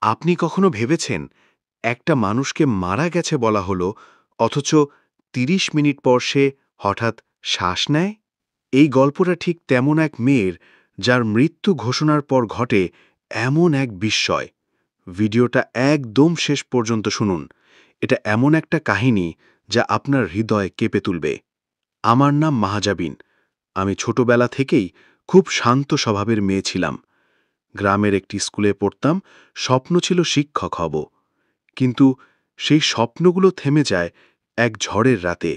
আপনি কখনো ভেবেছেন একটা মানুষকে মারা গেছে বলা হলো অথচ ৩০ মিনিট পর সে হঠাৎ শ্বাস নেয়? এই গল্পটা ঠিক তেমন এক মেয়ের যার মৃত্যু ঘোষণার পর ঘটে এমন এক বিস্ময়। ভিডিওটা একদম শেষ পর্যন্ত শুনুন। এটা এমন একটা কাহিনী যা আপনার হৃদয় কেঁপে তুলবে। আমার নাম মাহাজাবিন। আমি ছোটবেলা থেকেই খুব শান্ত স্বভাবের মেয়ে ছিলাম। গ্রামের একটি স্কুলে পড়তাম, স্বপ্ন ছিল শিক্ষক হব। কিন্তু সেই স্বপ্নগুলো থেমে যায় এক ঝড়ের রাতে।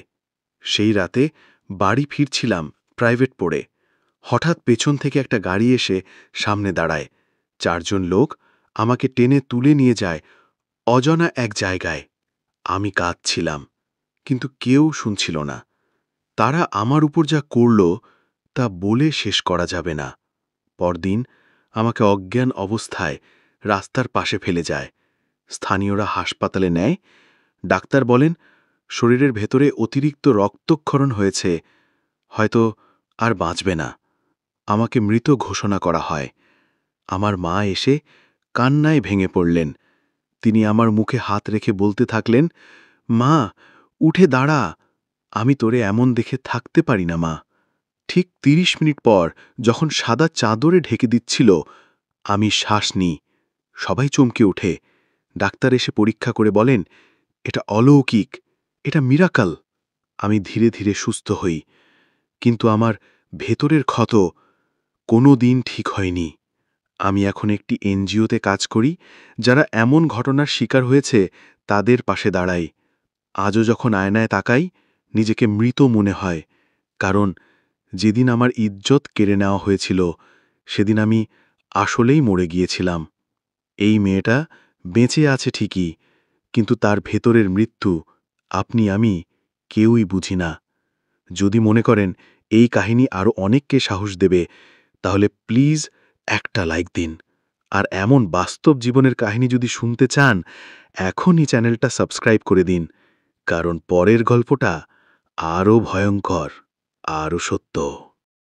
সেই রাতে বাড়ি ফিরছিলাম প্রাইভেট পড়ে। হঠাৎ পেছন থেকে একটা গাড়ি এসে সামনে দাঁড়ায়। ৪ জন লোক আমাকে টেনে তুলে নিয়ে যায় অজানা এক জায়গায়। আমি কাঁদছিলাম, কিন্তু কেউ শুনছিল না। তারা আমার উপর যা করল তা বলে শেষ করা যাবে না। পরদিন আমাকে অজ্ঞান অবস্থায় রাস্তার পাশে ফেলে যায়। স্থানীয়রা হাসপাতালে নেয়। ডাক্তার বলেন শরীরের ভেতরে অতিরিক্ত রক্তক্ষরণ হয়েছে, হয়তো আর বাঁচবে না। আমাকে মৃত ঘোষণা করা হয়। আমার মা এসে কান্নায় ভেঙে পড়লেন। তিনি আমার মুখে হাত রেখে বলতে থাকলেন, মা, উঠে দাঁড়া, আমি তোরে এমন দেখে থাকতে পারি না মা। ঠিক ৩০ মিনিট পর যখন সাদা চাদরে ঢেকে দিচ্ছিল, আমি শ্বাস নিই। সবাই চমকে ওঠে। ডাক্তার এসে পরীক্ষা করে বলেন, এটা অলৌকিক, এটা মিরাকল। আমি ধীরে ধীরে সুস্থ হই, কিন্তু আমার ভেতরের ক্ষত কোনো দিন ঠিক হয়নি। আমি এখন একটি এনজিওতে কাজ করি, যারা এমন ঘটনার শিকার হয়েছে তাদের পাশে দাঁড়াই। আজও যখন আয়নায় তাকাই, নিজেকে মৃত মনে হয়, কারণ যেদিন আমার ইজ্জত কেড়ে নেওয়া হয়েছিল সেদিন আমি আসলেই মরে গিয়েছিলাম। এই মেয়েটা বেঁচে আছে ঠিকই, কিন্তু তার ভেতরের মৃত্যু আপনি আমি কেউই বুঝি না। যদি মনে করেন এই কাহিনী আরও অনেককে সাহস দেবে, তাহলে প্লিজ একটা লাইক দিন। আর এমন বাস্তব জীবনের কাহিনী যদি শুনতে চান, এখনই চ্যানেলটা সাবস্ক্রাইব করে দিন, কারণ পরের গল্পটা আরও ভয়ঙ্কর, আরও সত্য।